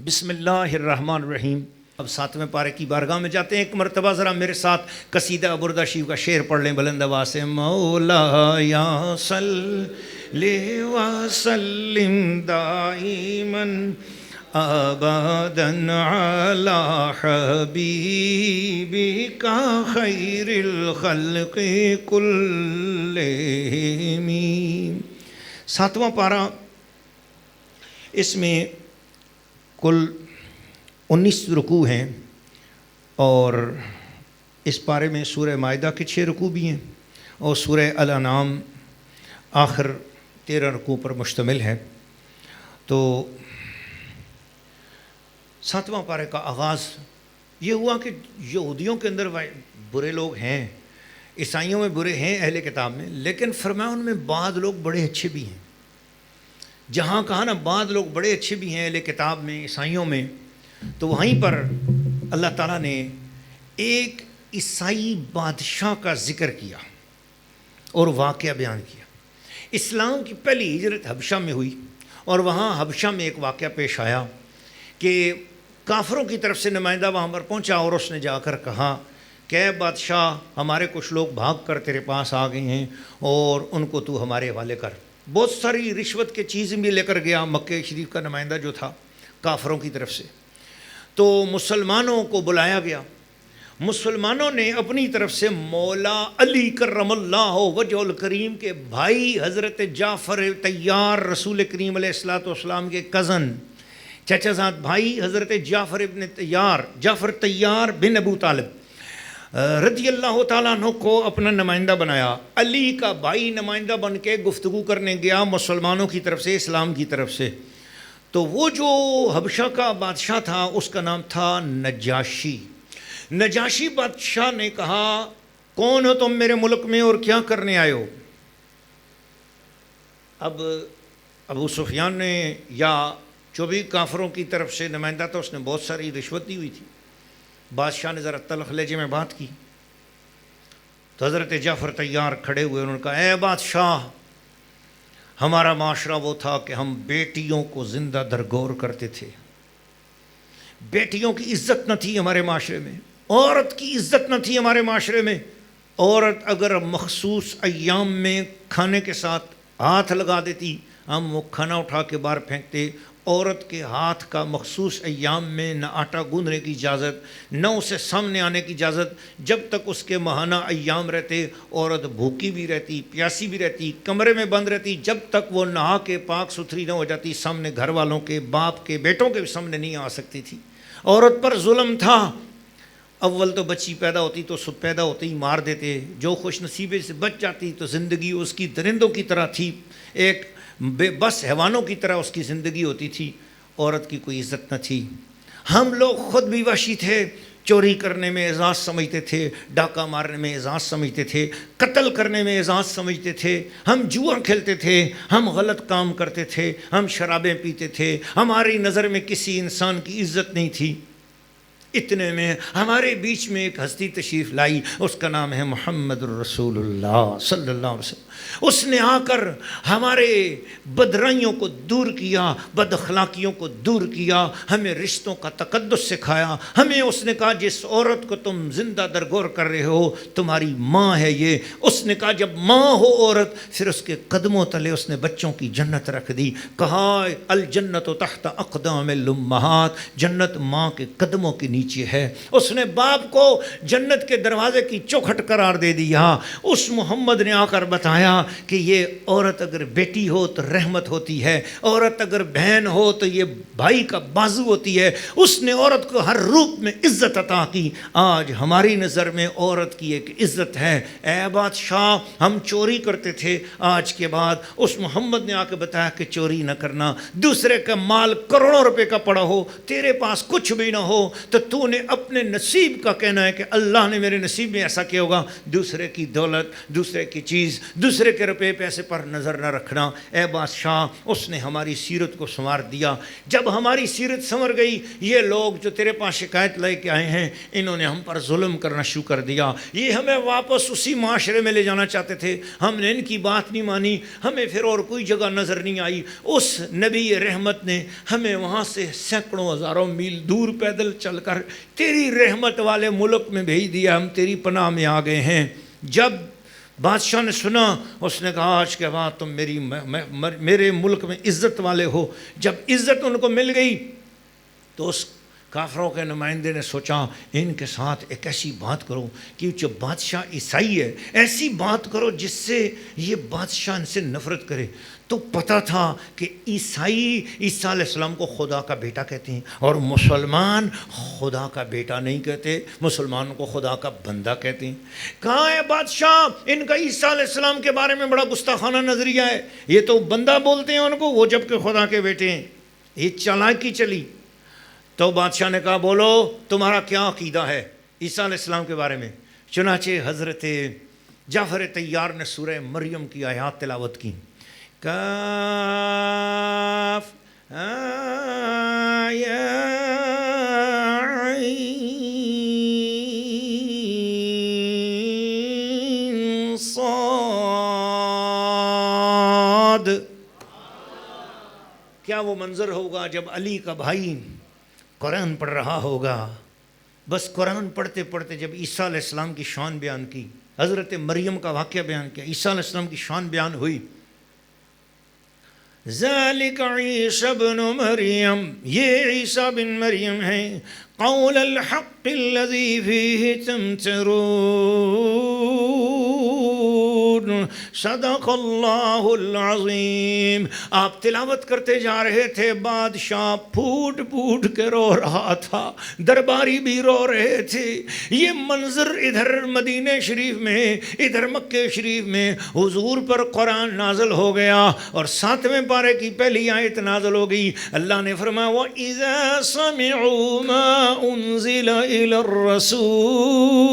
بسم اللہ الرحمن الرحیم۔ اب 7ویں پارے کی بارگاہ میں جاتے ہیں۔ ایک مرتبہ ذرا میرے ساتھ قصیدہ بردہ شریف کا شعر پڑھ لیں بلند آواز سے۔ مولا یا صلی وسلم دائما ابدا علی حبیبک خیر الخلق کلہم۔ 7واں پارہ، اس میں کل 19 رکوع ہیں اور اس پارے میں سورہ مائدہ کے 6 رکوع بھی ہیں اور سورہ الانعام آخر 13 رکوع پر مشتمل ہے۔ تو 7واں پارے کا آغاز یہ ہوا کہ یہودیوں کے اندر برے لوگ ہیں، عیسائیوں میں برے ہیں اہل کتاب میں، لیکن فرمایا ان میں بعض لوگ بڑے اچھے بھی ہیں۔ جہاں کہا نا بعض لوگ بڑے اچھے بھی ہیں اہل کتاب میں، عیسائیوں میں، تو وہیں پر اللہ تعالیٰ نے ایک عیسائی بادشاہ کا ذکر کیا اور واقعہ بیان کیا۔ اسلام کی پہلی ہجرت حبشہ میں ہوئی اور وہاں حبشہ میں ایک واقعہ پیش آیا کہ کافروں کی طرف سے نمائندہ وہاں پر پہنچا اور اس نے جا کر کہا کہ اے بادشاہ، ہمارے کچھ لوگ بھاگ کر تیرے پاس آ گئے ہیں اور ان کو تو ہمارے حوالے کر۔ بہت ساری رشوت کے چیزیں بھی لے کر گیا مکہ شریف کا نمائندہ جو تھا کافروں کی طرف سے۔ تو مسلمانوں کو بلایا گیا، مسلمانوں نے اپنی طرف سے مولا علی کرم اللہ وجہ الکریم کے بھائی حضرت جعفر طیار، رسول کریم علیہ السلام کے کزن چچا زاد بھائی حضرت جعفر طیار بن ابو طالب رضی اللہ تعالیٰ عنہ کو اپنا نمائندہ بنایا۔ علی کا بھائی نمائندہ بن کے گفتگو کرنے گیا مسلمانوں کی طرف سے، اسلام کی طرف سے۔ تو وہ جو حبشہ کا بادشاہ تھا اس کا نام تھا نجاشی۔ نجاشی بادشاہ نے کہا، کون ہو تم میرے ملک میں اور کیا کرنے آئے ہو؟ اب ابو سفیان نے یا جو بھی کافروں کی طرف سے نمائندہ تھا اس نے بہت ساری رشوت دی ہوئی تھی۔ بادشاہ نے ذرا تلخ لہجے میں بات کی تو حضرت جعفر طیار کھڑے ہوئے، انہوں نے کہا اے بادشاہ، ہمارا معاشرہ وہ تھا کہ ہم بیٹیوں کو زندہ درگور کرتے تھے، بیٹیوں کی عزت نہ تھی ہمارے معاشرے میں، عورت کی عزت نہ تھی ہمارے معاشرے میں۔ عورت اگر مخصوص ایام میں کھانے کے ساتھ ہاتھ لگا دیتی ہم وہ کھانا اٹھا کے باہر پھینکتے۔ عورت کے ہاتھ کا مخصوص ایام میں نہ آٹا گوندھنے کی اجازت، نہ اسے سامنے آنے کی اجازت۔ جب تک اس کے ماہانہ ایام رہتے عورت بھوکی بھی رہتی، پیاسی بھی رہتی، کمرے میں بند رہتی، جب تک وہ نہا کے پاک ستھری نہ ہو جاتی سامنے گھر والوں کے، باپ کے، بیٹوں کے بھی سامنے نہیں آ سکتی تھی۔ عورت پر ظلم تھا۔ اول تو بچی پیدا ہوتی تو سب پیدا ہوتے ہی مار دیتے، جو خوش نصیبے سے بچ جاتی تو زندگی اس کی درندوں کی طرح تھی، ایک بے بس حیوانوں کی طرح اس کی زندگی ہوتی تھی، عورت کی کوئی عزت نہ تھی۔ ہم لوگ خود بھی وحشی تھے، چوری کرنے میں اعزاز سمجھتے تھے، ڈاکہ مارنے میں اعزاز سمجھتے تھے، قتل کرنے میں اعزاز سمجھتے تھے، ہم جوا کھیلتے تھے، ہم غلط کام کرتے تھے، ہم شرابیں پیتے تھے، ہماری نظر میں کسی انسان کی عزت نہیں تھی۔ اتنے میں ہمارے بیچ میں ایک ہستی تشریف لائی، اس کا نام ہے محمد الرسول اللہ صلی اللہ علیہ وسلم۔ اس نے آ کر ہمارے بدرائیوں کو دور کیا، بد اخلاقیوں کو دور کیا، ہمیں رشتوں کا تقدس سکھایا۔ ہمیں اس نے کہا جس عورت کو تم زندہ درگور کر رہے ہو تمہاری ماں ہے یہ۔ اس نے کہا جب ماں ہو عورت، پھر اس کے قدموں تلے اس نے بچوں کی جنت رکھ دی۔ کہا الجنت تحت اقدام الامہات، جنت ماں کے قدموں کے نیچے ہے۔ اس نے باپ کو جنت کے دروازے کی چوکھٹ قرار دے دیا۔ اس محمد نے آ کر بتایا کہ یہ عورت اگر بیٹی ہو تو رحمت ہوتی ہے، عورت اگر بہن ہو تو یہ بھائی کا بازو ہوتی ہے۔ اس نے عورت کو ہر روپ میں عزت عطا کی۔ آج ہماری نظر میں عورت کی ایک عزت ہے۔ اے بادشاہ، ہم چوری کرتے تھے، آج کے بعد اس محمد نے آ کے بتایا کہ چوری نہ کرنا۔ دوسرے کا مال کروڑوں روپے کا پڑا ہو، تیرے پاس کچھ بھی نہ ہو تو تو نے اپنے نصیب کا کہنا ہے کہ اللہ نے میرے نصیب میں ایسا کیا ہوگا، دوسرے کی دولت، دوسرے کی چیز، دوسرے کے روپے پیسے پر نظر نہ رکھنا۔ اے بادشاہ، اس نے ہماری سیرت کو سنوار دیا۔ جب ہماری سیرت سنور گئی، یہ لوگ جو تیرے پاس شکایت لے کے آئے ہیں، انہوں نے ہم پر ظلم کرنا شروع کر دیا، یہ ہمیں واپس اسی معاشرے میں لے جانا چاہتے تھے، ہم نے ان کی بات نہیں مانی، ہمیں پھر اور کوئی جگہ نظر نہیں آئی۔ اس نبی رحمت نے ہمیں وہاں سے سینکڑوں ہزاروں میل دور پیدل چل کر تیری رحمت والے ملک میں بھیج دیا، ہم تیری پناہ میں آ گئے ہیں۔ جب بادشاہ نے سنا، اس نے کہا آج کے بعد تم میرے ملک میں عزت والے ہو۔ جب عزت ان کو مل گئی تو اس کافروں کے نمائندے نے سوچا ان کے ساتھ ایک ایسی بات کرو کہ جو بادشاہ عیسائی ہے، ایسی بات کرو جس سے یہ بادشاہ ان سے نفرت کرے۔ تو پتہ تھا کہ عیسائی عیسیٰ علیہ السلام کو خدا کا بیٹا کہتے ہیں، اور مسلمان خدا کا بیٹا نہیں کہتے، مسلمان کو خدا کا بندہ کہتے ہیں۔ کہاں ہے بادشاہ؟ ان کا عیسیٰ علیہ السلام کے بارے میں بڑا گستاخانہ نظریہ ہے، یہ تو بندہ بولتے ہیں ان کو، وہ جبکہ خدا کے بیٹے ہیں۔ یہ چالاکی چلی تو بادشاہ نے کہا بولو تمہارا کیا عقیدہ ہے عیسیٰ علیہ السلام کے بارے میں۔ چنانچہ حضرت جعفر طیار نے سورہ مریم کی آیات تلاوت کی۔ کاف یا عین صاد۔ کیا وہ منظر ہوگا جب علی کا بھائی قرآن پڑھ رہا ہوگا، بس قرآن پڑھتے پڑھتے جب عیسیٰ علیہ السلام کی شان بیان کی، حضرت مریم کا واقعہ بیان کیا، عیسیٰ علیہ السلام کی شان بیان ہوئی۔ ذالک عیسی بن مریم، یہ عیسیٰ بن مریم ہیں، قول الحق الذی فیہ تمترون، صدق اللہ العظیم۔ آپ تلاوت کرتے جا رہے تھے، بادشاہ پھوٹ پھوٹ کے رو رہا تھا، درباری بھی رو رہے تھے۔ یہ منظر ادھر مدینہ شریف میں، ادھر مکہ شریف میں حضور پر قرآن نازل ہو گیا، اور 7ویں پارے کی پہلی آیت نازل ہو گئی۔ اللہ نے فرمایا وَإِذَا سَمِعُوا مَا أُنزِلَ إِلَى الرَّسُولِ،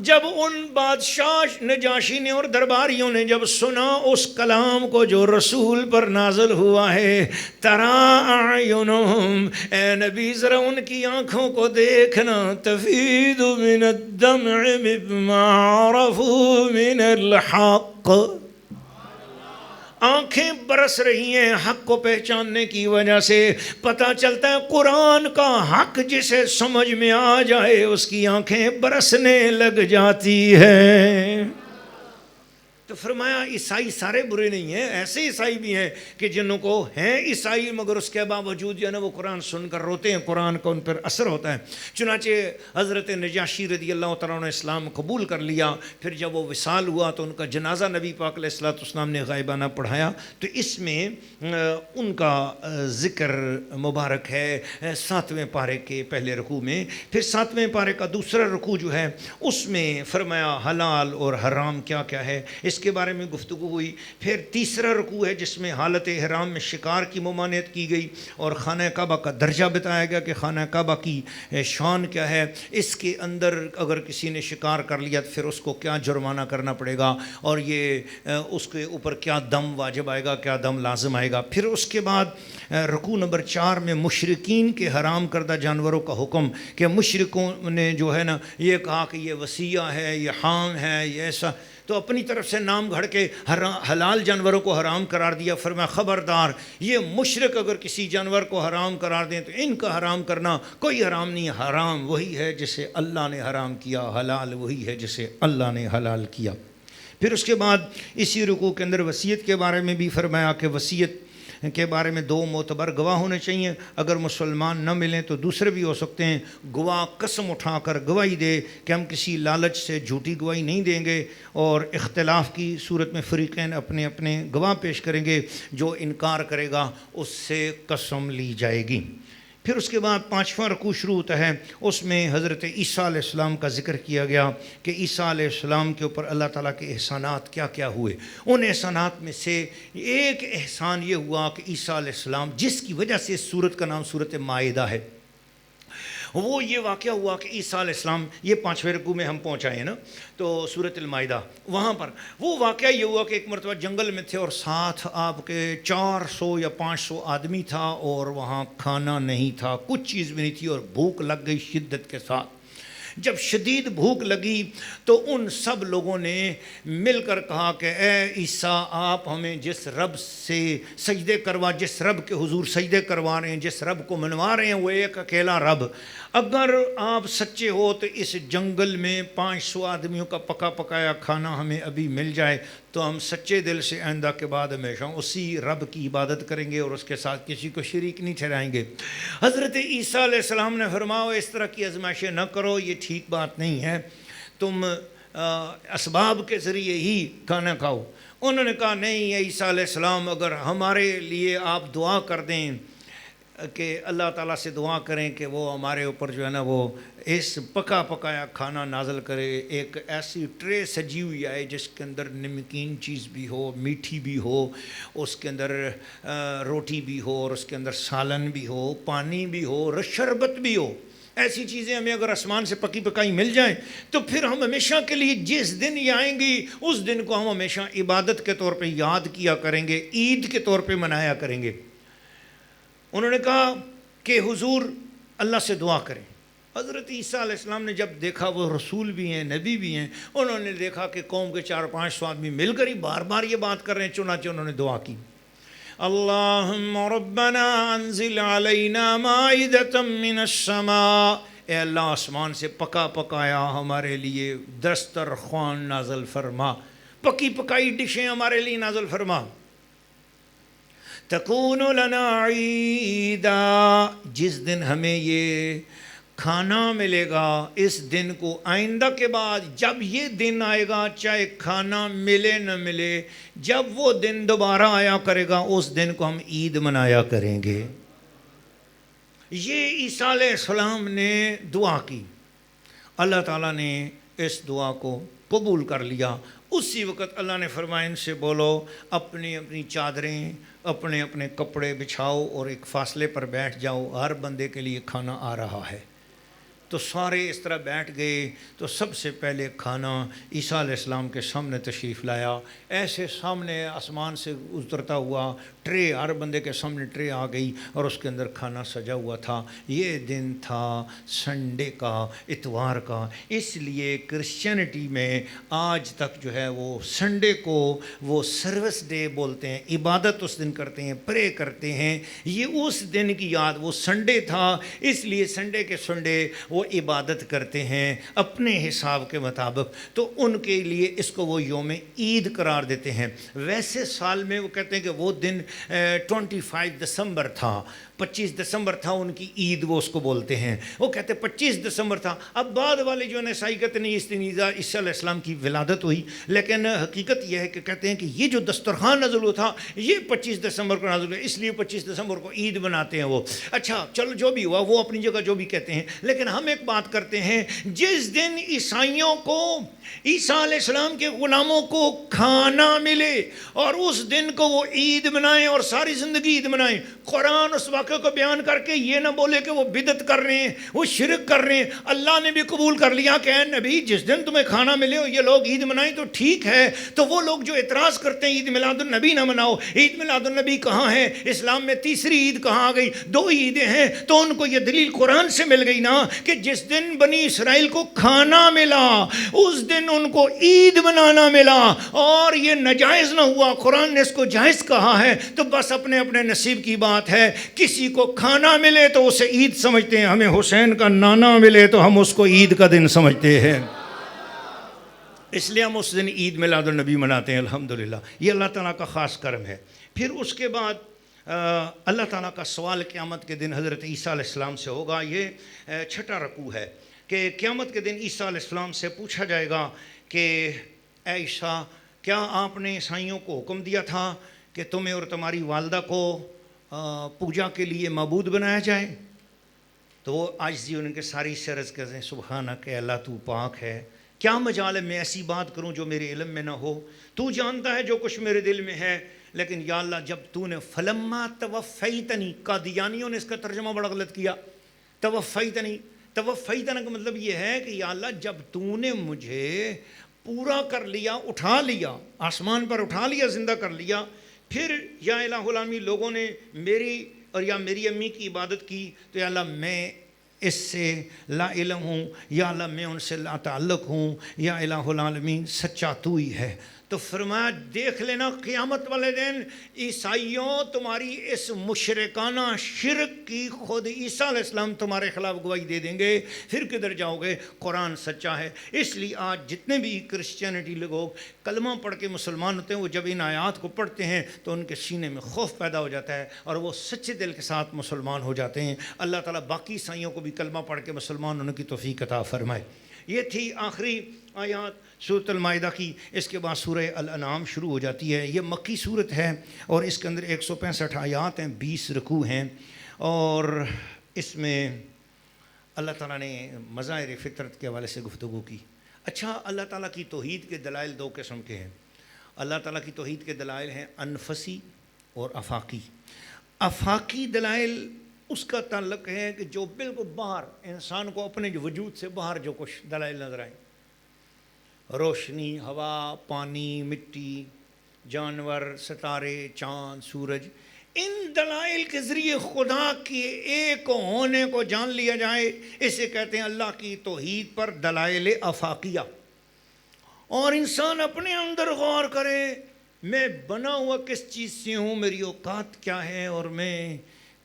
جب ان بادشاہ نجاشی نے اور درباریوں نے جب سنا اس کلام کو جو رسول پر نازل ہوا ہے، ترا اعینہم، اے نبی ذرا ان کی آنکھوں کو دیکھنا، تفید من الدمع مما عرفوا من الحق، آنکھیں برس رہی ہیں حق کو پہچاننے کی وجہ سے۔ پتہ چلتا ہے قرآن کا حق جسے سمجھ میں آ جائے اس کی آنکھیں برسنے لگ جاتی ہیں۔ تو فرمایا عیسائی سارے برے نہیں ہیں، ایسے عیسائی بھی ہیں کہ جنوں کو ہیں عیسائی مگر اس کے باوجود جو ہے نا وہ قرآن سن کر روتے ہیں، قرآن کا ان پر اثر ہوتا ہے۔ چنانچہ حضرت نجاشی رضی اللہ تعالیٰ نے اسلام قبول کر لیا۔ پھر جب وہ وصال ہوا تو ان کا جنازہ نبی پاک علیہ السلام نے غائبانہ پڑھایا، تو اس میں ان کا ذکر مبارک ہے 7ویں پارے کے پہلے رکوع میں۔ پھر 7ویں پارے کا دوسرا رکوع جو ہے اس میں فرمایا حلال اور حرام کیا کیا ہے، اس کے بارے میں گفتگو ہوئی۔ پھر تیسرا رکوع ہے جس میں حالت احرام میں شکار کی ممانعت کی گئی اور خانہ کعبہ کا درجہ بتایا گیا کہ خانہ کعبہ کی شان کیا ہے، اس کے اندر اگر کسی نے شکار کر لیا تو پھر اس کو کیا جرمانہ کرنا پڑے گا، اور یہ اس کے اوپر کیا دم واجب آئے گا، کیا دم لازم آئے گا۔ پھر اس کے بعد رکوع نمبر 4 میں مشرکین کے حرام کردہ جانوروں کا حکم، کہ مشرکوں نے جو ہے نا یہ کہا کہ یہ وصیہ ہے، یہ حام ہے، یہ ایسا، تو اپنی طرف سے نام گھڑ کے حلال جانوروں کو حرام قرار دیا۔ فرمایا خبردار، یہ مشرک اگر کسی جانور کو حرام قرار دیں تو ان کا حرام کرنا کوئی حرام نہیں، حرام وہی ہے جسے اللہ نے حرام کیا، حلال وہی ہے جسے اللہ نے حلال کیا۔ پھر اس کے بعد اسی رکوع کے اندر وصیت کے بارے میں بھی فرمایا کہ وصیت کے بارے میں 2 معتبر گواہ ہونے چاہیے، اگر مسلمان نہ ملیں تو دوسرے بھی ہو سکتے ہیں۔ گواہ قسم اٹھا کر گواہی دے کہ ہم کسی لالچ سے جھوٹی گواہی نہیں دیں گے، اور اختلاف کی صورت میں فریقین اپنے اپنے گواہ پیش کریں گے، جو انکار کرے گا اس سے قسم لی جائے گی۔ پھر اس کے بعد 5واں رکوع شروع ہوتا ہے، اس میں حضرت عیسیٰ علیہ السلام کا ذکر کیا گیا کہ عیسیٰ علیہ السلام کے اوپر اللہ تعالیٰ کے احسانات کیا کیا ہوئے۔ ان احسانات میں سے ایک احسان یہ ہوا کہ عیسیٰ علیہ السلام، جس کی وجہ سے اس سورت کا نام سورت مائدہ ہے، وہ یہ واقعہ ہوا کہ عیسیٰ علیہ السلام، یہ 5ویں رکوع میں ہم پہنچائے نا، تو سورۃ المائدہ، وہاں پر وہ واقعہ یہ ہوا کہ ایک مرتبہ جنگل میں تھے اور ساتھ آپ کے 400 یا 500 آدمی تھا، اور وہاں کھانا نہیں تھا، کچھ چیز بھی نہیں تھی، اور بھوک لگ گئی شدت کے ساتھ۔ جب شدید بھوک لگی تو ان سب لوگوں نے مل کر کہا کہ اے عیسیٰ، آپ ہمیں جس رب سے سجدے کروا، جس رب کے حضور سجدے کروا رہے ہیں، جس رب کو منوا رہے ہیں، وہ ایک اکیلا رب، اگر آپ سچے ہو تو اس جنگل میں 500 آدمیوں کا پکا پکایا کھانا ہمیں ابھی مل جائے، تو ہم سچے دل سے آئندہ کے بعد ہمیشہ اسی رب کی عبادت کریں گے اور اس کے ساتھ کسی کو شریک نہیں ٹھہرائیں گے۔ حضرت عیسیٰ علیہ السلام نے فرمایا اس طرح کی آزمائشیں نہ کرو، یہ ٹھیک بات نہیں ہے، تم اسباب کے ذریعے ہی کھانا کھاؤ۔ انہوں نے کہا نہیں عیسیٰ علیہ السلام، اگر ہمارے لیے آپ دعا کر دیں کہ اللہ تعالیٰ سے دعا کریں کہ وہ ہمارے اوپر جو ہے نا وہ اس پکا پکایا کھانا نازل کرے، ایک ایسی ٹرے سجی ہوئی آئے جس کے اندر نمکین چیز بھی ہو، میٹھی بھی ہو، اس کے اندر روٹی بھی ہو، اور اس کے اندر سالن بھی ہو، پانی بھی ہو، اور شربت بھی ہو، ایسی چیزیں ہمیں اگر آسمان سے پکی پکائی مل جائیں تو پھر ہم ہمیشہ کے لیے جس دن یہ آئیں گی اس دن کو ہم ہمیشہ عبادت کے طور پہ یاد کیا کریں گے، عید کے طور پہ منایا کریں گے۔ انہوں نے کہا کہ حضور اللہ سے دعا کریں۔ حضرت عیسیٰ علیہ السلام نے جب دیکھا وہ رسول بھی ہیں، نبی بھی ہیں، انہوں نے دیکھا کہ قوم کے 400-500 آدمی مل کر ہی بار بار یہ بات کر رہے ہیں، چنانچہ انہوں نے دعا کی، اللہم ربنا انزل علینا مائدۃ من السماء، اے اللہ آسمان سے پکا پکایا ہمارے لیے دسترخوان نازل فرما، پکی پکائی ڈشیں ہمارے لیے نازل فرما، تکون لنا عیدا، جس دن ہمیں یہ کھانا ملے گا اس دن کو آئندہ کے بعد جب یہ دن آئے گا، چاہے کھانا ملے نہ ملے، جب وہ دن دوبارہ آیا کرے گا اس دن کو ہم عید منایا کریں گے۔ یہ عیسیٰ علیہ السلام نے دعا کی، اللہ تعالیٰ نے اس دعا کو قبول کر لیا۔ اسی وقت اللہ نے فرمایا ان سے بولو اپنی اپنی چادریں، اپنے اپنے کپڑے بچھاؤ اور ایک فاصلے پر بیٹھ جاؤ، ہر بندے کے لیے کھانا آ رہا ہے۔ تو سارے اس طرح بیٹھ گئے، تو سب سے پہلے کھانا عیسیٰ علیہ السلام کے سامنے تشریف لایا، ایسے سامنے آسمان سے اترتا ہوا ٹرے، ہر بندے کے سامنے ٹرے آ گئی اور اس کے اندر کھانا سجا ہوا تھا۔ یہ دن تھا سنڈے کا، اتوار کا، اس لیے کرسچینٹی میں آج تک جو ہے وہ سنڈے کو وہ سروس ڈے بولتے ہیں، عبادت اس دن کرتے ہیں، پرے کرتے ہیں، یہ اس دن کی یاد، وہ سنڈے تھا اس لیے سنڈے کے سنڈے وہ عبادت کرتے ہیں اپنے حساب کے مطابق، تو ان کے لیے اس کو وہ یوم عید قرار دیتے ہیں۔ ویسے سال میں وہ کہتے ہیں کہ وہ دن 25 دسمبر تھا، 25 دسمبر تھا ان کی عید، وہ اس کو بولتے ہیں، وہ کہتے ہیں 25 دسمبر تھا۔ اب بعد والے جو ہے نا عیسائی کہتے نہیں، اس دن عیسیٰ علیہ السلام کی ولادت ہوئی، لیکن حقیقت یہ ہے کہ کہتے ہیں کہ یہ جو دسترخوان نازل ہوا تھا یہ 25 دسمبر کو نازل ہوا، اس لیے 25 دسمبر کو عید مناتے ہیں وہ۔ اچھا چلو جو بھی ہوا، وہ اپنی جگہ جو بھی کہتے ہیں، لیکن ہم ایک بات کرتے ہیں، جس دن عیسائیوں کو عیسیٰ علیہ السلام کے غلاموں کو کھانا ملے اور اس دن کو وہ عید منائیں اور ساری زندگی عید منائیں، قرآن اس واقعے کو بیان کر کے یہ نہ بولے کہ وہ بدعت کر رہے ہیں، وہ شرک کر رہے ہیں۔ اللہ نے بھی قبول کر لیا کہ اے نبی جس دن تمہیں کھانا ملے اور یہ لوگ عید منائیں تو ٹھیک ہے۔ تو وہ لوگ جو اعتراض کرتے ہیں عید میلاد النبی نہ مناؤ، عید میلاد النبی کہاں ہے؟ اسلام میں تیسری عید کہاں آ گئی؟ 2 عیدیں ہیں، تو ان کو یہ دلیل قرآن سے مل گئی نا کہ جس دن بنی اسرائیل کو کھانا ملا اس دن ان کو عید منانا ملا، اور یہ ناجائز نہ ہوا، قرآن نے اس کو جائز کہا ہے۔ تو بس اپنے اپنے نصیب کی بات ہے، کسی کو کھانا ملے تو اسے عید سمجھتے ہیں، ہمیں حسین کا نانا ملے تو ہم اس کو عید کا دن سمجھتے ہیں، اس لیے ہم اس دن عید میلاد النبی مناتے ہیں۔ الحمدللہ یہ اللہ تعالیٰ کا خاص کرم ہے۔ پھر اس کے بعد اللہ تعالیٰ کا سوال قیامت کے دن حضرت عیسیٰ علیہ السلام سے ہوگا۔ یہ 6واں رکوع ہے کہ قیامت کے دن عیسیٰ علیہ السلام سے پوچھا جائے گا کہ اے عیسیٰ، کیا آپ نے عیسائیوں کو حکم دیا تھا کہ تمہیں اور تمہاری والدہ کو پوجا کے لیے معبود بنایا جائے؟ تو وہ عاجزی ان کے ساری سے عرض کرتے ہیں سبحانک کہ اللہ تو پاک ہے، کیا مجال ہے میں ایسی بات کروں جو میرے علم میں نہ ہو، تو جانتا ہے جو کچھ میرے دل میں ہے، لیکن یا اللہ جب تو نے فلما توفیتنی، قادیانیوں نے اس کا ترجمہ بڑا غلط کیا، توفیتنی کا مطلب یہ ہے کہ یا اللہ جب تو نے مجھے پورا کر لیا، اٹھا لیا، آسمان پر اٹھا لیا، زندہ کر لیا، پھر یا الہ العالمین لوگوں نے میری اور یا میری امی کی عبادت کی، تو یا اللہ میں اس سے لا علم ہوں، یا اللہ میں ان سے لا تعلق ہوں، یا الہ العالمین سچا تو ہی ہے۔ تو فرمایا دیکھ لینا قیامت والے دن عیسائیوں تمہاری اس مشرکانہ شرک کی خود عیسیٰ علیہ السلام تمہارے خلاف گواہی دے دیں گے، پھر کدھر جاؤ گے؟ قرآن سچا ہے۔ اس لیے آج جتنے بھی کرسچینٹی لوگ کلمہ پڑھ کے مسلمان ہوتے ہیں، وہ جب ان آیات کو پڑھتے ہیں تو ان کے سینے میں خوف پیدا ہو جاتا ہے اور وہ سچے دل کے ساتھ مسلمان ہو جاتے ہیں۔ اللہ تعالیٰ باقی عیسائیوں کو بھی کلمہ پڑھ کے مسلمان ہونے کی توفیق عطا فرمائے۔ یہ تھی آخری آیات سورۃ المائدہ کی۔ اس کے بعد سورہ الانعام شروع ہو جاتی ہے۔ یہ مکی صورت ہے اور اس کے اندر 165 آیات ہیں، 20 رکوع ہیں، اور اس میں اللہ تعالیٰ نے مظاہر فطرت کے حوالے سے گفتگو کی۔ اچھا، اللہ تعالیٰ کی توحید کے دلائل دو قسم کے ہیں۔ اللہ تعالیٰ کی توحید کے دلائل ہیں انفسی اور آفاقی۔ آفاقی دلائل اس کا تعلق ہے کہ جو بالکل باہر انسان کو اپنے وجود سے باہر جو کچھ دلائل نظر آئیں، روشنی، ہوا، پانی، مٹی، جانور، ستارے، چاند، سورج، ان دلائل کے ذریعے خدا کے ایک ہونے کو جان لیا جائے، اسے کہتے ہیں اللہ کی توحید پر دلائل آفاقیہ۔ اور انسان اپنے اندر غور کرے، میں بنا ہوا کس چیز سے ہوں، میری اوقات کیا ہے، اور میں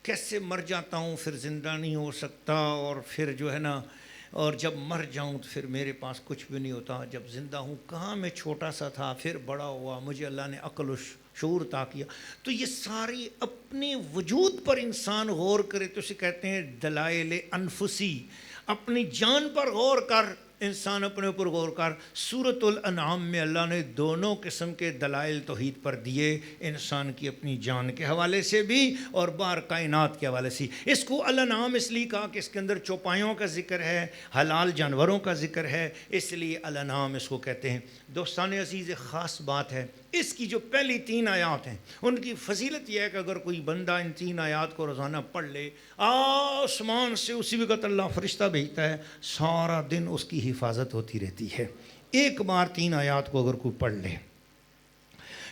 کیسے مر جاتا ہوں، پھر زندہ نہیں ہو سکتا، اور پھر جو ہے نا، اور جب مر جاؤں تو پھر میرے پاس کچھ بھی نہیں ہوتا، جب زندہ ہوں کہاں میں چھوٹا سا تھا، پھر بڑا ہوا، مجھے اللہ نے عقل و شعور عطا کیا۔ تو یہ ساری اپنے وجود پر انسان غور کرے تو اسے کہتے ہیں دلائل انفسی۔ اپنی جان پر غور کر، انسان اپنے اوپر غور کر۔ سورۃ الانعام میں اللہ نے دونوں قسم کے دلائل توحید پر دیے، انسان کی اپنی جان کے حوالے سے بھی اور باہر کائنات کے حوالے سے۔ اس کو الانعام اس لیے کہا کہ اس کے اندر چوپایوں کا ذکر ہے، حلال جانوروں کا ذکر ہے، اس لیے الانعام اس کو کہتے ہیں۔ دوستان عزیز، ایک خاص بات ہے، اس کی جو پہلی 3 آیات ہیں ان کی فضیلت یہ ہے کہ اگر کوئی بندہ ان 3 آیات کو روزانہ پڑھ لے، آسمان سے اسی وقت اللہ فرشتہ بھیجتا ہے، سارا دن اس کی حفاظت ہوتی رہتی ہے، ایک بار 3 آیات کو اگر کوئی پڑھ لے۔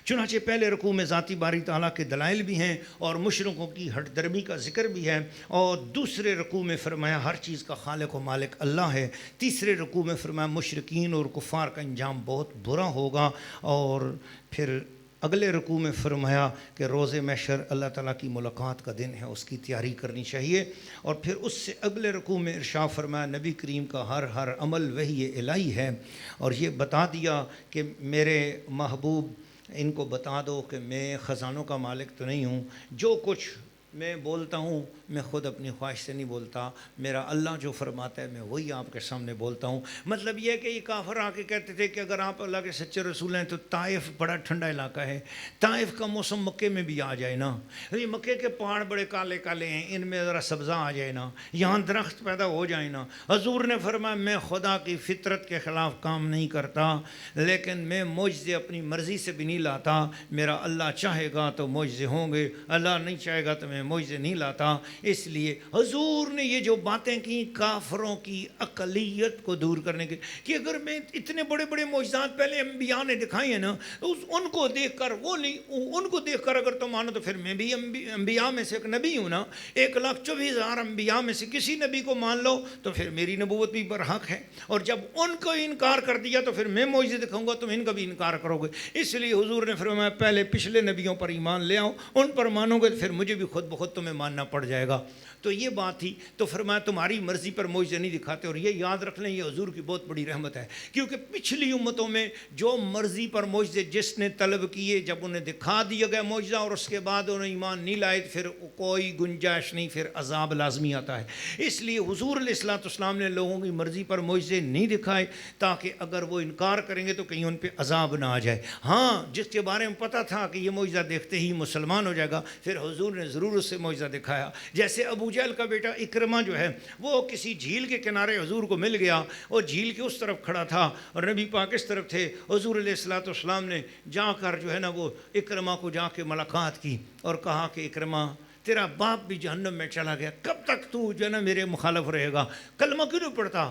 چنانچہ پہلے رکوع میں ذاتی باری تعالیٰ کے دلائل بھی ہیں اور مشرکوں کی ہٹ درمی کا ذکر بھی ہے، اور دوسرے رکوع میں فرمایا ہر چیز کا خالق و مالک اللہ ہے۔ تیسرے رکوع میں فرمایا مشرکین اور کفار کا انجام بہت برا ہوگا، اور پھر اگلے رکوع میں فرمایا کہ روز محشر اللہ تعالیٰ کی ملاقات کا دن ہے، اس کی تیاری کرنی چاہیے، اور پھر اس سے اگلے رکوع میں ارشاد فرمایا نبی کریم کا ہر عمل وحی الہی ہے، اور یہ بتا دیا کہ میرے محبوب ان کو بتا دو کہ میں خزانوں کا مالک تو نہیں ہوں، جو کچھ میں بولتا ہوں میں خود اپنی خواہش سے نہیں بولتا، میرا اللہ جو فرماتا ہے میں وہی آپ کے سامنے بولتا ہوں۔ مطلب یہ ہے کہ یہ کافر آ کے کہتے تھے کہ اگر آپ اللہ کے سچے رسول ہیں تو طائف بڑا ٹھنڈا علاقہ ہے، طائف کا موسم مکے میں بھی آ جائے نا، یہ مکے کے پہاڑ بڑے کالے کالے ہیں، ان میں ذرا سبزہ آ جائے نا، یہاں درخت پیدا ہو جائے نا۔ حضور نے فرمایا میں خدا کی فطرت کے خلاف کام نہیں کرتا، لیکن میں معجزے اپنی مرضی سے بھی نہیں لاتا، میرا اللہ چاہے گا تو معجزے ہوں گے، اللہ نہیں چاہے گا تو میں معجزے نہیں لاتا۔ اس لیے حضور نے یہ جو باتیں کی کافروں کی اقلیت کو دور کرنے کے، کہ اگر میں اتنے بڑے بڑے معجزات پہلے انبیاء نے دکھائے ہیں نا، ان کو دیکھ کر وہ نہیں، ان کو دیکھ کر اگر تم مانو تو پھر میں بھی انبیاء میں سے ایک نبی ہوں نا، 1,24,000 انبیاء میں سے کسی نبی کو مان لو تو پھر میری نبوت بھی برحق ہے، اور جب ان کو انکار کر دیا تو پھر میں معجزے دکھاؤں گا، تم ان کا بھی انکار کرو گے۔ اس لیے حضور نے فرمایا پہلے پچھلے نبیوں پر ایمان لے آؤ، ان پر مانو گے پھر مجھے بھی خود بخود تمہیں ماننا پڑ جائے گا۔ تو یہ بات تھی، تو فرمایا تمہاری مرضی پر معجزے نہیں دکھاتے، اور یہ یاد رکھ لیں یہ حضور کی بہت بڑی رحمت ہے، کیونکہ پچھلی امتوں میں جو مرضی پر معجزے جس نے طلب کیے، جب انہیں دکھا دیا گیا معجزہ اور اس کے بعد انہیں ایمان نہیں لائے، پھر کوئی گنجائش نہیں، پھر عذاب لازمی آتا ہے۔ اس لیے حضور علیہ الصلوۃ والسلام نے لوگوں کی مرضی پر معجزے نہیں دکھائے تاکہ اگر وہ انکار کریں گے تو کہیں ان پہ عذاب نہ آ جائے۔ ہاں، جس کے بارے میں پتہ تھا کہ یہ معجزہ دیکھتے ہی مسلمان ہو جائے گا، پھر حضور نے ضرور اس سے معجزہ دکھایا. جیسے ابو جہل کا بیٹا اکرمہ جو ہے وہ کسی جھیل کے کنارے حضور کو مل گیا اور جھیل کے اس طرف کھڑا تھا اور نبی پاک اس طرف تھے. حضور علیہ الصلوۃ والسلام نے جا کر جو ہے نا وہ اکرمہ کو جا کے ملاقات کی اور کہا کہ اکرمہ تیرا باپ بھی جہنم میں چلا گیا, کب تک تو جو ہے نا میرے مخالف رہے گا, کلمہ کیوں نہیں پڑھتا؟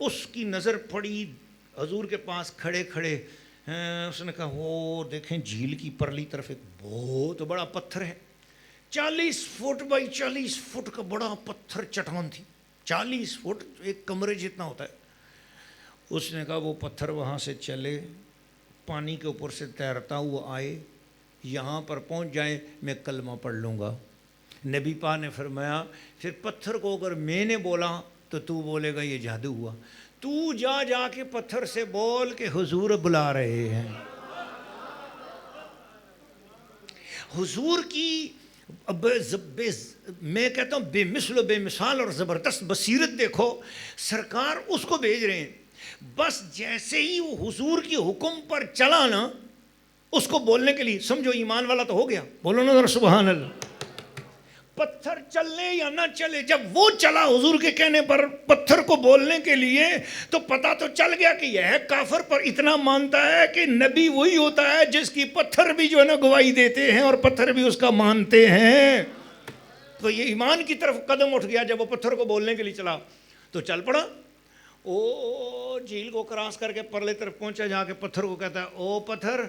اس کی نظر پڑی حضور کے پاس کھڑے کھڑے, اس نے کہا وہ دیکھیں جھیل کی پرلی طرف ایک بہت بڑا پتھر ہے, 40 فٹ بائی 40 فٹ کا بڑا پتھر چٹان تھی, 40 فٹ ایک کمرے جتنا ہوتا ہے. اس نے کہا وہ پتھر وہاں سے چلے, پانی کے اوپر سے تیرتا ہوا آئے, یہاں پر پہنچ جائے, میں کلمہ پڑھ لوں گا. نبی پاک نے فرمایا پھر پتھر کو اگر میں نے بولا تو بولے گا یہ جادو ہوا, تو جا کے پتھر سے بول کہ حضور بلا رہے ہیں. حضور کی میں کہتا ہوں بے مثل و بے مثال اور زبردست بصیرت دیکھو, سرکار اس کو بھیج رہے ہیں, بس جیسے ہی وہ حضور کی حکم پر چلا نا اس کو بولنے کے لیے, سمجھو ایمان والا تو ہو گیا, بولو نا ذرا سبحان اللہ. پتھر چلے یا نہ چلے, جب وہ چلا حضور کے کہنے پر پتھر کو بولنے کے لیے تو پتہ تو چل گیا کہ یہ کافر پر اتنا مانتا ہے کہ نبی وہی ہوتا ہے جس کی پتھر بھی جو ہے نا گواہی دیتے ہیں اور پتھر بھی اس کا مانتے ہیں. تو یہ ایمان کی طرف قدم اٹھ گیا. جب وہ پتھر کو بولنے کے لیے چلا تو چل پڑا. او جھیل کو کراس کر کے پرلے طرف پہنچا, جا کے پتھر کو کہتا ہے او پتھر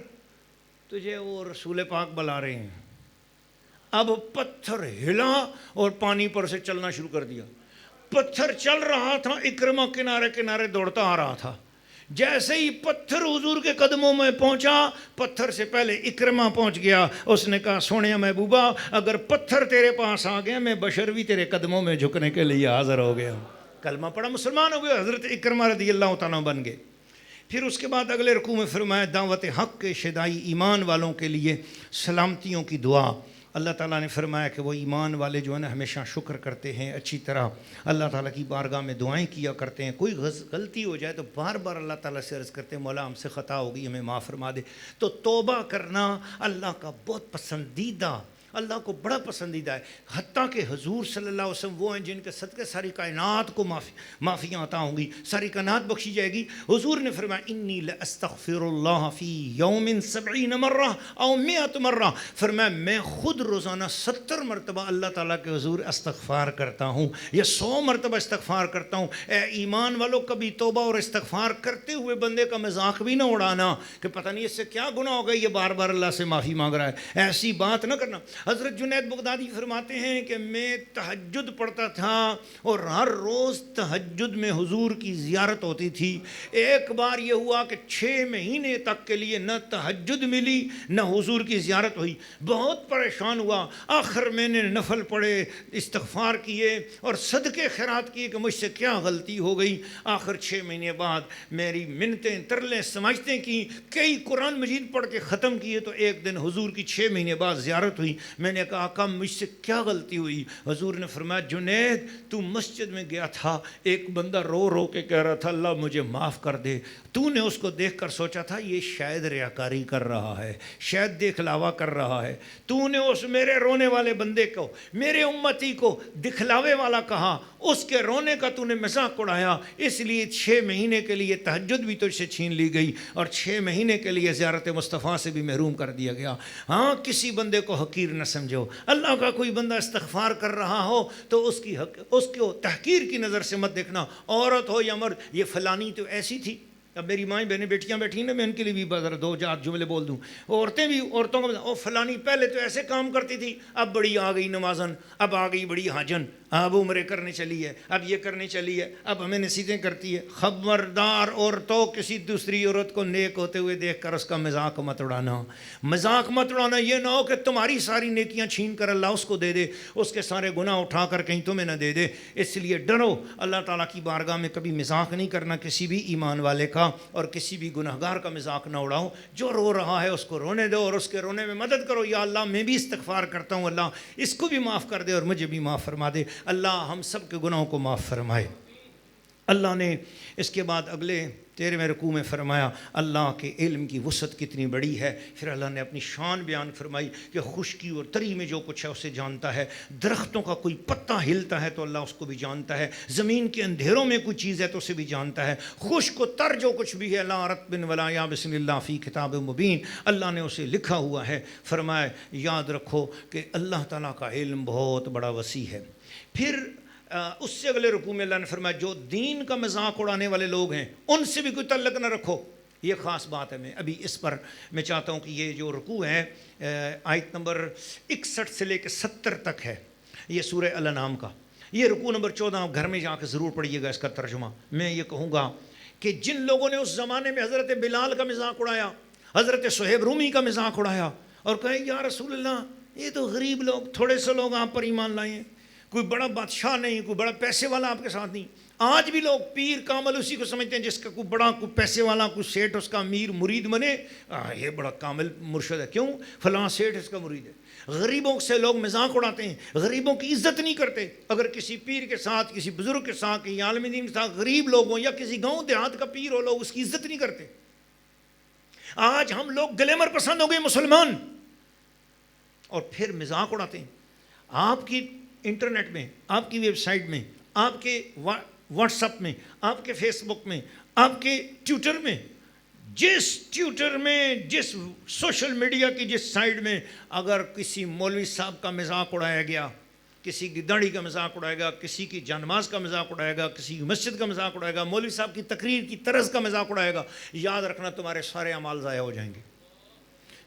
تجھے وہ رسول پاک بلا رہے ہیں. اب پتھر ہلا اور پانی پر سے چلنا شروع کر دیا. پتھر چل رہا تھا, اکرمہ کنارے کنارے دوڑتا آ رہا تھا. جیسے ہی پتھر حضور کے قدموں میں پہنچا, پتھر سے پہلے اکرمہ پہنچ گیا. اس نے کہا سونے محبوبہ اگر پتھر تیرے پاس آ گیا, میں بشر بھی تیرے قدموں میں جھکنے کے لیے حاضر ہو گیا. کلمہ پڑھا, مسلمان ہو گئے. حضرت اکرمہ رضی اللہ تعالیٰ بن گئے. پھر اس کے بعد اگلے رکوع میں فرمایا دعوت حق کے شدائی ایمان والوں کے لیے سلامتیوں کی دعا. اللہ تعالیٰ نے فرمایا کہ وہ ایمان والے جو ہے نا ہمیشہ شکر کرتے ہیں, اچھی طرح اللہ تعالیٰ کی بارگاہ میں دعائیں کیا کرتے ہیں. کوئی غلطی ہو جائے تو بار بار اللہ تعالیٰ سے عرض کرتے ہیں مولا ہم سے خطا ہوگی, ہمیں معاف فرما دے. تو توبہ کرنا اللہ کا بہت پسندیدہ, اللہ کو بڑا پسندیدہ ہے. حتیٰ کہ حضور صلی اللہ علیہ وسلم وہ ہیں جن کے صدقے ساری کائنات کو معافیاں عطا ہوں گی, ساری کائنات بخشی جائے گی. حضور نے فرمایا انی لاستغفر اللہ فی یوم 70 مرہ او 100 مرہ, فرمایا میں خود روزانہ 70 مرتبہ اللہ تعالیٰ کے حضور استغفار کرتا ہوں یا 100 مرتبہ استغفار کرتا ہوں. اے ایمان والو کبھی توبہ اور استغفار کرتے ہوئے بندے کا مذاق بھی نہ اڑانا کہ پتہ نہیں اس سے کیا گناہ ہو گئی, یہ بار بار اللہ سے معافی مانگ رہا ہے, ایسی بات نہ کرنا. حضرت جنید بغدادی فرماتے ہیں کہ میں تہجد پڑھتا تھا اور ہر روز تہجد میں حضور کی زیارت ہوتی تھی. ایک بار یہ ہوا کہ 6 مہینے تک کے لیے نہ تہجد ملی نہ حضور کی زیارت ہوئی. بہت پریشان ہوا. آخر میں نے نفل پڑھے, استغفار کیے اور صدقے خیرات کیے کہ مجھ سے کیا غلطی ہو گئی. آخر 6 مہینے بعد میری منتیں ترلیں سمجھتے کی, کئی قرآن مجید پڑھ کے ختم کیے. تو ایک دن حضور کی 6 مہینے بعد زیارت ہوئی. میں نے کہا آقا مجھ سے کیا غلطی ہوئی؟ حضور نے فرمایا جنید تو مسجد میں گیا تھا, ایک بندہ رو رو کے کہہ رہا تھا اللہ مجھے معاف کر دے. تو نے اس کو دیکھ کر سوچا تھا یہ شاید ریاکاری کر رہا ہے, شاید دکھلاوا کر رہا ہے. تو نے اس میرے رونے والے بندے کو, میرے امتی کو دکھلاوے والا کہا, اس کے رونے کا تو نے مذاق اڑایا, اس لیے 6 مہینے کے لیے تہجد بھی تجھ سے چھین لی گئی اور 6 مہینے کے لیے زیارت مصطفیٰ سے بھی محروم کر دیا گیا. ہاں کسی بندے کو حقیر نہ سمجھو. اللہ کا کوئی بندہ استغفار کر رہا ہو تو اس کو تحقیر کی نظر سے مت دیکھنا, عورت ہو یا مرد. یہ فلانی تو ایسی تھی. اب میری مائیں بہنیں بیٹیاں بیٹھی نا, میں ان کے لیے بھی 2-4 جملے بول دوں. عورتیں بھی عورتوں کو فلانی پہلے تو ایسے کام کرتی تھی, اب بڑی آ گئی نمازن, اب آ گئی بڑی حاجن, اب عمرے کرنے چلی ہے, اب یہ کرنے چلی ہے, اب ہمیں نصیحتیں کرتی ہے. خبردار عورتوں کسی دوسری عورت کو نیک ہوتے ہوئے دیکھ کر اس کا مذاق مت اڑانا. مذاق مت اڑانا. یہ نہ ہو کہ تمہاری ساری نیکیاں چھین کر اللہ اس کو دے دے, اس کے سارے گناہ اٹھا کر کہیں تمہیں نہ دے دے. اس لیے ڈرو, اللہ تعالیٰ کی بارگاہ میں کبھی مذاق نہیں کرنا کسی بھی ایمان والے کا, اور کسی بھی گناہگار کا مذاق نہ اڑاؤ. جو رو رہا ہے اس کو رونے دو اور اس کے رونے میں مدد کرو. یا اللہ میں بھی استغفار کرتا ہوں, اللہ اس کو بھی معاف کر دے اور مجھے بھی معاف فرما دے. اللہ ہم سب کے گناہوں کو معاف فرمائے. اللہ نے اس کے بعد اگلے 13ویں رکوع میں فرمایا اللہ کے علم کی وسعت کتنی بڑی ہے. پھر اللہ نے اپنی شان بیان فرمائی کہ خشکی اور تری میں جو کچھ ہے اسے جانتا ہے. درختوں کا کوئی پتا ہلتا ہے تو اللہ اس کو بھی جانتا ہے. زمین کے اندھیروں میں کوئی چیز ہے تو اسے بھی جانتا ہے. خشک و تر جو کچھ بھی ہے لا رطب ولا یابس الا فی کتاب مبین، اللہ نے اسے لکھا ہوا ہے. فرمایا یاد رکھو کہ اللہ تعالیٰ کا علم بہت بڑا وسیع ہے. پھر اس سے اگلے رکوع میں اللہ نے فرمایا جو دین کا مذاق اڑانے والے لوگ ہیں ان سے بھی کوئی تعلق نہ رکھو. یہ خاص بات ہے. میں ابھی اس پر میں چاہتا ہوں کہ یہ جو رکوع ہے آیت نمبر 61 سے لے کے 70 تک ہے یہ سورہ الانعام کا. یہ رکوع نمبر 14 گھر میں جا کے ضرور پڑھیے گا اس کا ترجمہ. میں یہ کہوں گا کہ جن لوگوں نے اس زمانے میں حضرت بلال کا مذاق اڑایا، حضرت صہیب رومی کا مذاق اڑایا اور کہے یا رسول اللہ یہ تو غریب لوگ، تھوڑے سے لوگ آپ پر ایمان لائے ہیں، کوئی بڑا بادشاہ نہیں، کوئی بڑا پیسے والا آپ کے ساتھ نہیں. آج بھی لوگ پیر کامل اسی کو سمجھتے ہیں جس کا کوئی بڑا کوئی پیسے والا کوئی سیٹ اس کا امیر مرید بنے، یہ بڑا کامل مرشد ہے. کیوں؟ فلاں سیٹ اس کا مرید ہے. غریبوں سے لوگ مذاق اڑاتے ہیں، غریبوں کی عزت نہیں کرتے. اگر کسی پیر کے ساتھ، کسی بزرگ کے ساتھ، کسی عالم دین کے ساتھ غریب لوگ ہوں یا کسی گاؤں دیہات کا پیر ہو، لوگ اس کی عزت نہیں کرتے. آج ہم لوگ گلیمر پسند ہو گئے مسلمان اور پھر مذاق اڑاتے ہیں. آپ کی انٹرنیٹ میں، آپ کی ویب سائٹ میں، آپ کے واٹس ایپ میں، آپ کے فیس بک میں، آپ کے ٹویٹر میں، جس ٹویٹر میں، جس سوشل میڈیا کی جس سائٹ میں اگر کسی مولوی صاحب کا مذاق اڑایا گیا، کسی کی داڑھی کا مذاق اڑائے گا، کسی کی جانماز کا مذاق اڑائے گا، کسی کی مسجد کا مذاق اڑائے گا، مولوی صاحب کی تقریر کی طرز کا مذاق اڑائے گا، یاد رکھنا تمہارے سارے اعمال ضائع ہو جائیں گے.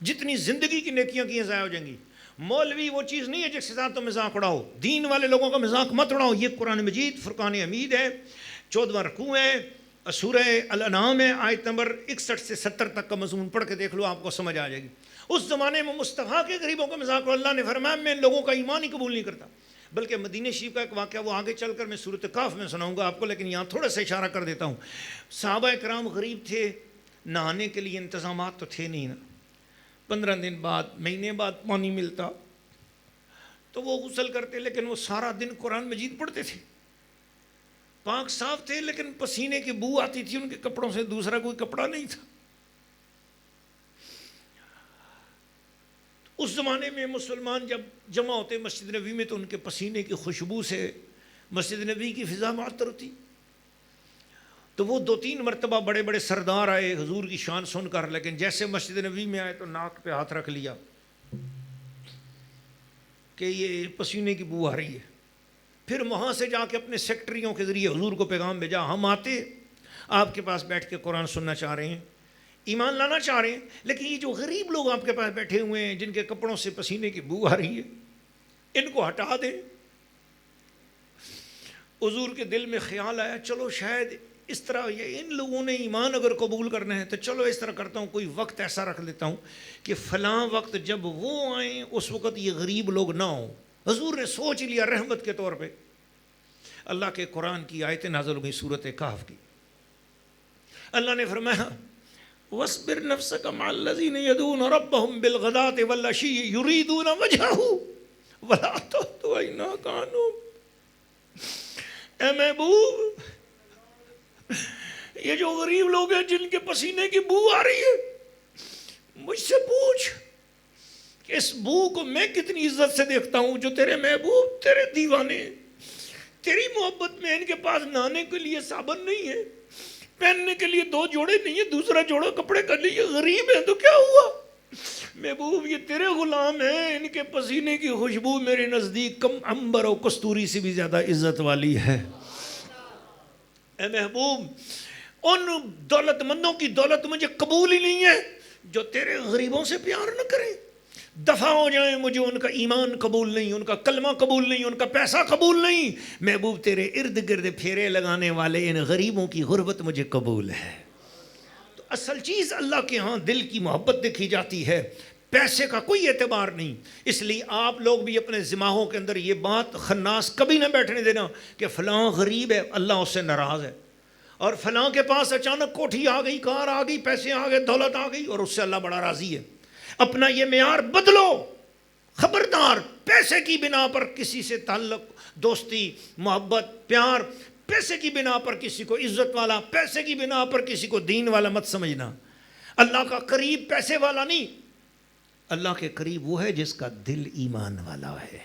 جتنی زندگی کی نیکیاں کی ہیں ضائع ہو جائیں گی. مولوی وہ چیز نہیں ہے جس کے ساتھ تم مذاق اڑاؤ. دین والے لوگوں کا مذاق مت اڑاؤ. یہ قرآن مجید فرقان حمید ہے، 14واں رکوع ہے، سورہ الانعام ہے، آیت نمبر 61 سے 70 تک کا مضمون پڑھ کے دیکھ لو، آپ کو سمجھ آ جائے گی. اس زمانے میں مصطفیٰ کے غریبوں کا مذاق اللہ نے فرمایا میں لوگوں کا ایمان ہی قبول نہیں کرتا. بلکہ مدینہ شریف کا ایک واقعہ وہ آگے چل کر میں سورۃ کہف میں سناؤں گا آپ کو، لیکن یہاں تھوڑا سا اشارہ کر دیتا ہوں. صحابہ کرام غریب تھے، نہانے کے لیے انتظامات تو تھے نہیں نا. 15 دن بعد، مہینے بعد پانی ملتا تو وہ غسل کرتے، لیکن وہ سارا دن قرآن مجید پڑھتے تھے. پاک صاف تھے لیکن پسینے کی بو آتی تھی ان کے کپڑوں سے، دوسرا کوئی کپڑا نہیں تھا. اس زمانے میں مسلمان جب جمع ہوتے مسجد نبی میں تو ان کے پسینے کی خوشبو سے مسجد نبی کی فضا معطر ہوتی. تو وہ 2-3 مرتبہ بڑے بڑے سردار آئے حضور کی شان سن کر، لیکن جیسے مسجد نبی میں آئے تو ناک پہ ہاتھ رکھ لیا کہ یہ پسینے کی بو آ رہی ہے. پھر وہاں سے جا کے اپنے سیکٹریوں کے ذریعے حضور کو پیغام بھیجا، ہم آتے آپ کے پاس بیٹھ کے قرآن سننا چاہ رہے ہیں، ایمان لانا چاہ رہے ہیں، لیکن یہ جو غریب لوگ آپ کے پاس بیٹھے ہوئے ہیں جن کے کپڑوں سے پسینے کی بو آ رہی ہے ان کو ہٹا دیں. حضور کے دل میں خیال آیا چلو شاید اس طرح یہ ان لوگوں نے ایمان اگر قبول کرنا ہے تو چلو اس طرح کرتا ہوں، کوئی وقت ایسا رکھ لیتا ہوں کہ فلاں وقت جب وہ آئیں اس وقت یہ غریب لوگ نہ ہوں. حضور نے سوچ لیا رحمت کے طور پہ. اللہ کے قرآن کی آیتیں نازل ہو گئی سورۃ کہف کی. اللہ نے فرمایا وَاصْبِرْ نَفْسَكَ مَعَ الَّذِينَ يَدْعُونَ رَبَّهُمْ بِالْغَدَاةِ وَالْعَشِيِّ يُرِيدُونَ وَجْهَهُ وَلَا تَعْدُ عَيْنَاكَ عَنْهُمْ. اے محبوب یہ جو غریب لوگ ہیں جن کے پسینے کی بو آ رہی ہے، مجھ سے پوچھ کہ اس بو کو میں کتنی عزت سے دیکھتا ہوں. جو تیرے محبوب، تیرے دیوانے، تیری محبت میں ان کے پاس نہانے کے لیے صابن نہیں ہے، پہننے کے لیے 2 جوڑے نہیں ہے، دوسرا جوڑا کپڑے کا لیے غریب ہے تو کیا ہوا؟ محبوب یہ تیرے غلام ہیں، ان کے پسینے کی خوشبو میرے نزدیک کم عنبر و کستوری سے بھی زیادہ عزت والی ہے. اے محبوب ان دولت مندوں کی دولت مجھے قبول ہی نہیں ہے جو تیرے غریبوں سے پیار نہ کریں. دفع ہو جائیں، مجھے ان کا ایمان قبول نہیں، ان کا کلمہ قبول نہیں، ان کا پیسہ قبول نہیں. محبوب تیرے ارد گرد پھیرے لگانے والے ان غریبوں کی غربت مجھے قبول ہے. تو اصل چیز اللہ کے ہاں دل کی محبت دیکھی جاتی ہے، پیسے کا کوئی اعتبار نہیں. اس لیے آپ لوگ بھی اپنے دماغوں کے اندر یہ بات خناس کبھی نہ بیٹھنے دینا کہ فلاں غریب ہے اللہ اس سے ناراض ہے، اور فلاں کے پاس اچانک کوٹھی آ گئی، کار آ گئی، پیسے آ گئے، دولت آ گئی اور اس سے اللہ بڑا راضی ہے. اپنا یہ معیار بدلو. خبردار پیسے کی بنا پر کسی سے تعلق، دوستی، محبت، پیار پیسے کی بنا پر کسی کو عزت والا، پیسے کی بنا پر کسی کو دین والا مت سمجھنا۔ اللہ کا قریب پیسے والا نہیں، اللہ کے قریب وہ ہے جس کا دل ایمان والا ہے،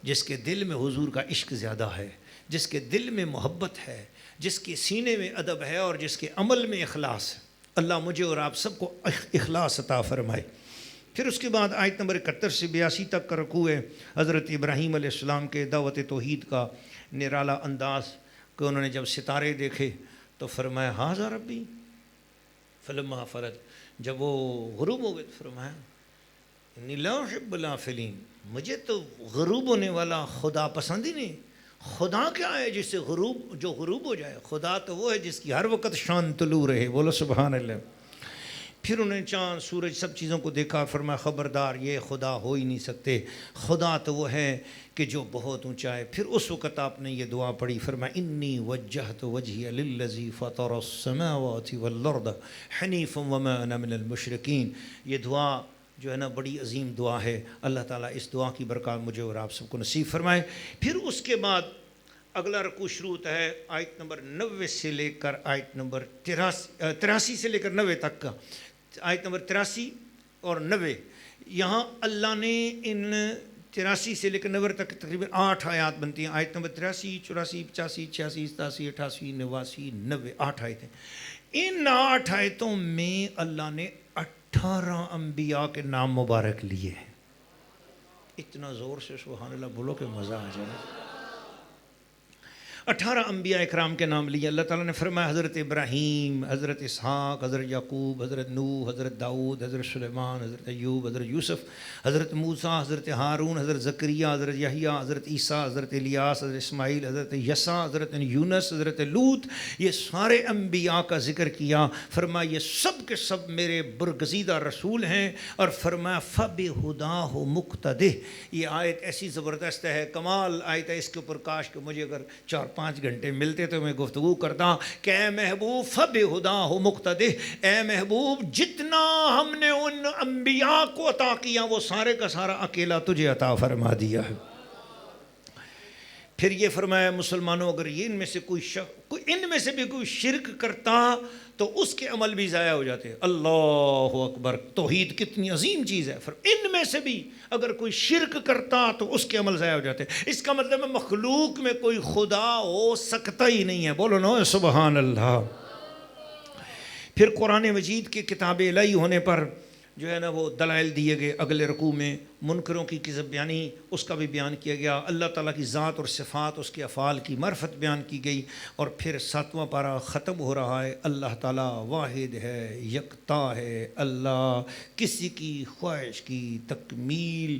جس کے دل میں حضور کا عشق زیادہ ہے، جس کے دل میں محبت ہے، جس کے سینے میں ادب ہے اور جس کے عمل میں اخلاص ہے۔ اللہ مجھے اور آپ سب کو اخلاص عطا فرمائے۔ پھر اس کے بعد آیت نمبر 71 سے 82 تک کا رکوع ہے حضرت ابراہیم علیہ السلام کے دعوت توحید کا نرالا انداز، کہ انہوں نے جب ستارے دیکھے تو فرمایا ھذا ربی فلما فرد، جب وہ غروب ہو گئے تو فرمایا انی لا احب الافلین، مجھے تو غروب ہونے والا خدا پسند ہی نہیں۔ خدا کیا ہے جس سے جو غروب ہو جائے؟ خدا تو وہ ہے جس کی ہر وقت شان طلوع رہے، بولو سبحان اللہ۔ پھر انہیں چاند سورج سب چیزوں کو دیکھا، فرمایا خبردار یہ خدا ہو ہی نہیں سکتے، خدا تو وہ ہے کہ جو بہت اونچا ہے۔ پھر اس وقت آپ نے یہ دعا پڑھی، فرمایا انی وجہت وجہی للذی فطر السماوات والارض حنیفا وما انا من المشرکین۔ یہ دعا جو ہے نا بڑی عظیم دعا ہے، اللہ تعالیٰ اس دعا کی برکات مجھے اور آپ سب کو نصیب فرمائے۔ پھر اس کے بعد اگلا رکوع شروع ہوتا ہے آیت نمبر 90 سے لے کر آیت نمبر 83 سے لے کر 90 تک کا، آیت نمبر 83 اور 90۔ یہاں اللہ نے ان 83 سے لے کر 90 تک تقریباً 8 آیات بنتی ہیں۔ آیت نمبر 83، 84، 85، 86، 87، 88، 89، 90، 8 آیتیں۔ ان 8 آیتوں میں اللہ نے 18 انبیاء کے نام مبارک لیے ہیں۔ اتنا زور سے سبحان اللہ بولو کہ مزہ آ جائے۔ 18 انبیاء اکرام کے نام لیے اللہ تعالیٰ نے فرمایا حضرت ابراہیم، حضرت اسحاق، حضرت یعقوب، حضرت نوح، حضرت داؤد، حضرت سلیمان، حضرت ایوب، حضرت یوسف، حضرت موسیٰ، حضرت ہارون، حضرت زکریہ، حضرت یحییٰ، حضرت عیسیٰ، حضرت الیاس، حضرت اسماعیل، حضرت یسع، حضرت یونس، حضرت لوط۔ یہ سارے انبیاء کا ذکر کیا، فرمایا یہ سب کے سب میرے برگزیدہ رسول ہیں، اور فرمایا فَبِهُدَاهُ مُقْتَدِهْ۔ یہ آیت ایسی زبردست ہے، کمال آیت ہے، اس کے اوپر کاش کہ مجھے اگر 4-5 گھنٹے ملتے تو میں گفتگو کرتا کہ اے محبوب فَبِهُدَاهُ مُقْتَدِهْ، اے محبوب جتنا ہم نے ان انبیاء کو عطا کیا وہ سارے کا سارا اکیلا تجھے عطا فرما دیا ہے۔ پھر یہ فرمایا مسلمانوں اگر یہ ان میں سے ان میں سے بھی کوئی شرک کرتا تو اس کے عمل بھی ضائع ہو جاتے۔ اللہ اکبر، توحید کتنی عظیم چیز ہے۔ ان میں سے بھی اگر کوئی شرک کرتا تو اس کے عمل ضائع ہو جاتے۔ اس کا مطلب ہے مخلوق میں کوئی خدا ہو سکتا ہی نہیں ہے، بولو نا سبحان اللہ۔ پھر قرآن مجید کی کتاب الہی ہونے پر جو ہے نا وہ دلائل دیے گئے۔ اگلے رکوع میں منکروں کی کذب بیانی اس کا بھی بیان کیا گیا، اللہ تعالیٰ کی ذات اور صفات، اس کے افعال کی معرفت بیان کی گئی، اور پھر 7واں پارہ ختم ہو رہا ہے۔ اللہ تعالیٰ واحد ہے، یکتا ہے، اللہ کسی کی خواہش کی تکمیل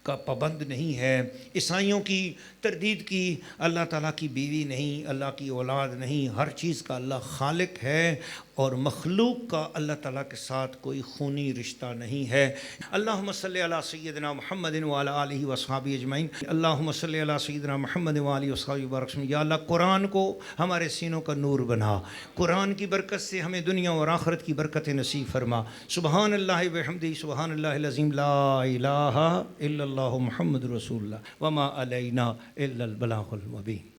کا پابند نہیں ہے۔ عیسائیوں کی تردید کی اللہ تعالیٰ کی بیوی نہیں، اللہ کی اولاد نہیں، ہر چیز کا اللہ خالق ہے، اور مخلوق کا اللہ تعالیٰ کے ساتھ کوئی خونی رشتہ نہیں ہے۔ اللہم صلی علی سیدنا محمد وعلی آلہ وصحبہ اجمعین۔ اللہم صلی علی سیدنا محمد وعلی وصحبہ وبارک وسلم۔ یا اللہ قرآن کو ہمارے سینوں کا نور بنا، قرآن کی برکت سے ہمیں دنیا اور آخرت کی برکت نصیب فرما۔ سبحان اللہ وبحمدہ، سبحان اللہ العظیم، لا الہ الا اللہ محمد رسول اللہ، وما علینا الا البلاغ المبین۔